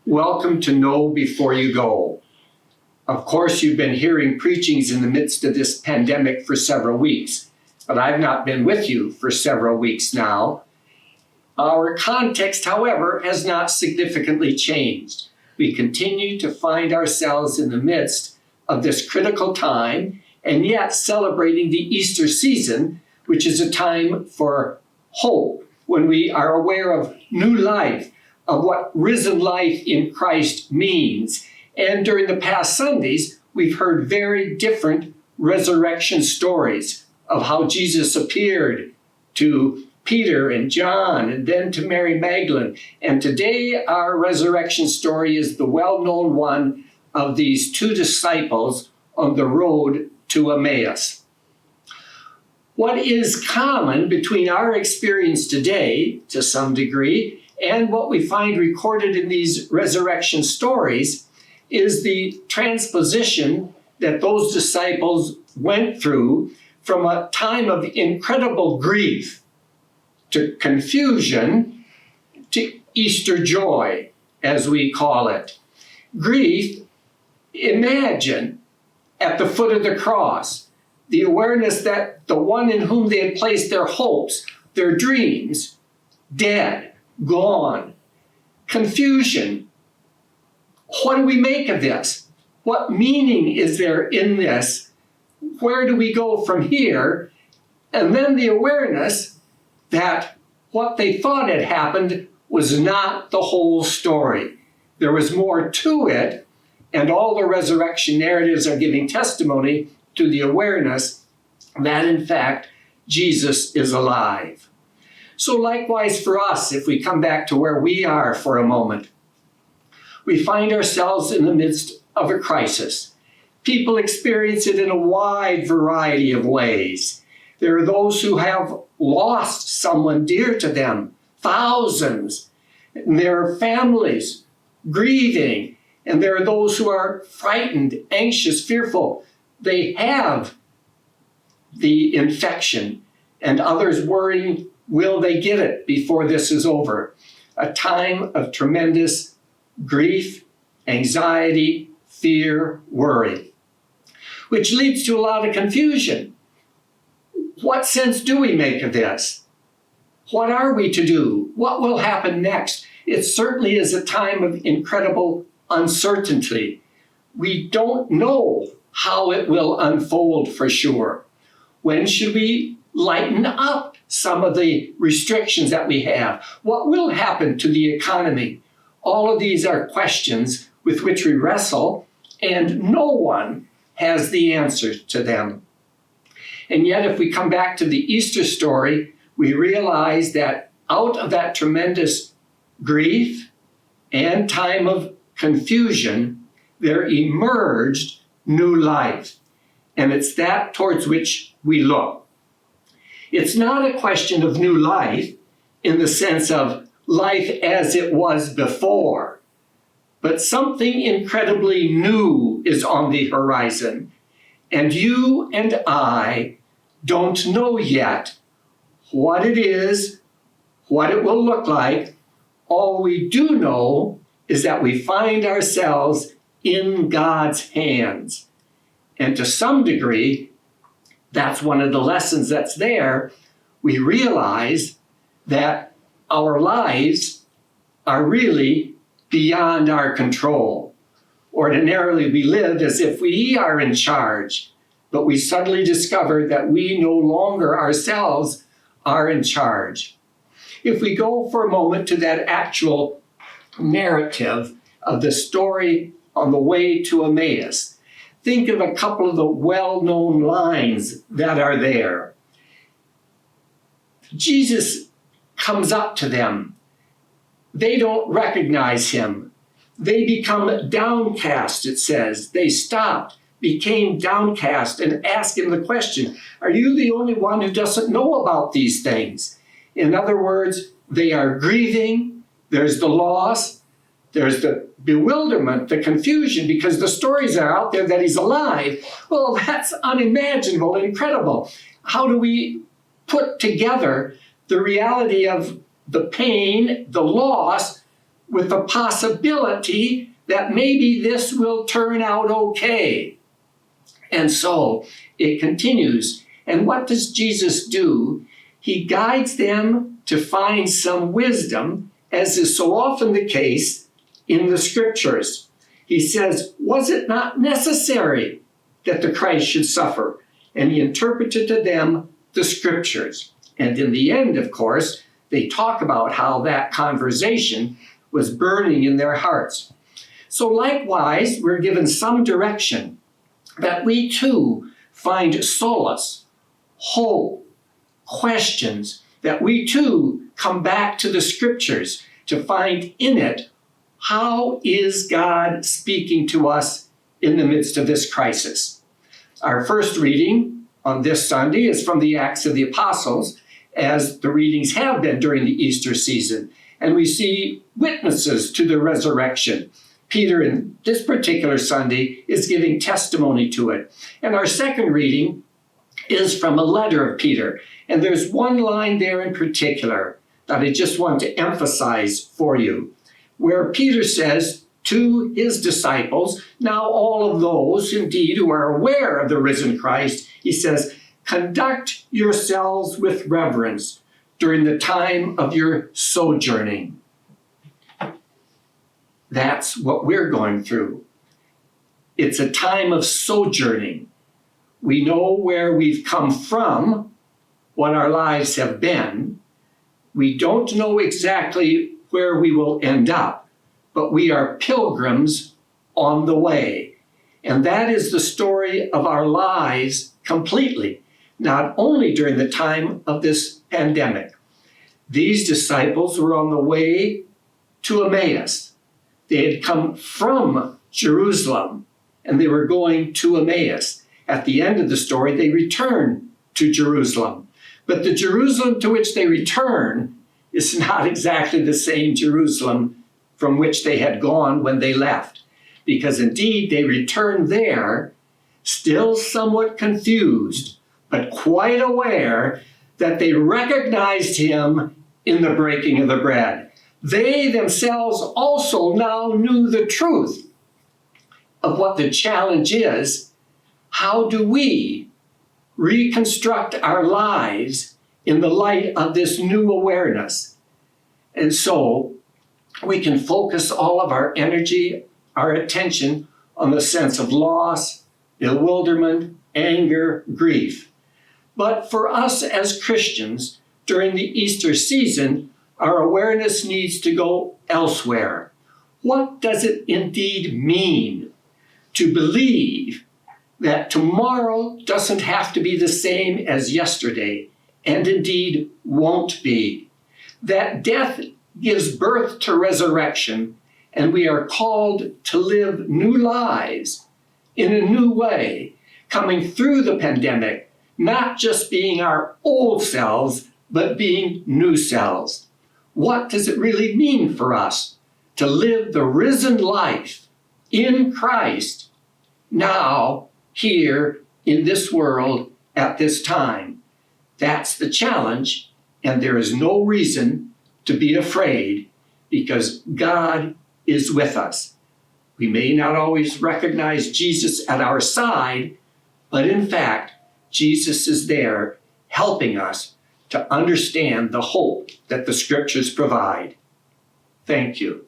Welcome to Know Before You Go. Of course, you've been hearing preachings in the midst of this pandemic for several weeks, but I've not been with you for several weeks now. Our context, however, has not significantly changed. We continue to find ourselves in the midst of this critical time and yet celebrating the Easter season, which is a time for hope, when we are aware of new life, of what risen life in Christ means. And during the past Sundays, we've heard very different resurrection stories of how Jesus appeared to Peter and John and then to Mary Magdalene. And today our resurrection story is the well-known one of these two disciples on the road to Emmaus. What is common between our experience today, to some degree, and what we find recorded in these resurrection stories is the transposition that those disciples went through from a time of incredible grief to confusion to Easter joy, as we call it. Grief, imagine at the foot of the cross, the awareness that the one in whom they had placed their hopes, their dreams, dead, gone. Confusion. What do we make of this? What meaning is there in this? Where do we go from here? And then the awareness that what they thought had happened was not the whole story. There was more to it, and all the resurrection narratives are giving testimony to the awareness that, in fact, Jesus is alive. So likewise for us, if we come back to where we are for a moment, we find ourselves in the midst of a crisis. People experience it in a wide variety of ways. There are those who have lost someone dear to them, thousands. And there are families grieving, and there are those who are frightened, anxious, fearful. They have the infection, and others worrying, will they get it before this is over? A time of tremendous grief, anxiety, fear, worry, which leads to a lot of confusion. What sense do we make of this? What are we to do? What will happen next? It certainly is a time of incredible uncertainty. We don't know how it will unfold for sure. When should we lighten up some of the restrictions that we have? What will happen to the economy? All of these are questions with which we wrestle, and no one has the answer to them. And yet, if we come back to the Easter story, we realize that out of that tremendous grief and time of confusion, there emerged new life. And it's that towards which we look. It's not a question of new life in the sense of life as it was before, but something incredibly new is on the horizon. And you and I don't know yet what it is, what it will look like. All we do know is that we find ourselves in God's hands. And to some degree, that's one of the lessons that's there. We realize that our lives are really beyond our control. Ordinarily, we live as if we are in charge, but we suddenly discover that we no longer ourselves are in charge. If we go for a moment to that actual narrative of the story on the way to Emmaus, think of a couple of the well-known lines that are there. Jesus comes up to them. They don't recognize him. They become downcast, it says. They stopped, became downcast, and asked him the question, are you the only one who doesn't know about these things? In other words, they are grieving. There's the loss. There's the bewilderment, the confusion, because the stories are out there that he's alive. Well, that's unimaginable, incredible. How do we put together the reality of the pain, the loss, with the possibility that maybe this will turn out okay. And so it continues. And what does Jesus do? He guides them to find some wisdom, as is so often the case in the scriptures. He says, was it not necessary that the Christ should suffer? And he interpreted to them the scriptures. And in the end, of course, they talk about how that conversation was burning in their hearts. So likewise, we're given some direction that we too find solace, hope, questions, that we too come back to the scriptures to find in it, how is God speaking to us in the midst of this crisis? Our first reading on this Sunday is from the Acts of the Apostles, as the readings have been during the Easter season. And we see witnesses to the resurrection. Peter, in this particular Sunday, is giving testimony to it. And our second reading is from a letter of Peter. And there's one line there in particular that I just want to emphasize for you, where Peter says to his disciples, now all of those indeed who are aware of the risen Christ, he says, conduct yourselves with reverence during the time of your sojourning. That's what we're going through. It's a time of sojourning. We know where we've come from, what our lives have been. We don't know exactly where we will end up, but we are pilgrims on the way. And that is the story of our lives completely, not only during the time of this pandemic. These disciples were on the way to Emmaus. They had come from Jerusalem and they were going to Emmaus. At the end of the story, they return to Jerusalem. But the Jerusalem to which they return is not exactly the same Jerusalem from which they had gone when they left. Because indeed, they returned there still somewhat confused, but quite aware that they recognized him in the breaking of the bread. They themselves also now knew the truth of what the challenge is. How do we reconstruct our lives in the light of this new awareness? And so we can focus all of our energy, our attention on the sense of loss, bewilderment, anger, grief. But for us as Christians, during the Easter season, our awareness needs to go elsewhere. What does it indeed mean to believe that tomorrow doesn't have to be the same as yesterday, and indeed won't be? That death gives birth to resurrection, and we are called to live new lives in a new way, coming through the pandemic, not just being our old selves, but being new selves. What does it really mean for us to live the risen life in Christ now, here, in this world, at this time? That's the challenge, and there is no reason to be afraid because God is with us. We may not always recognize Jesus at our side, but in fact, Jesus is there helping us to understand the hope that the scriptures provide. Thank you.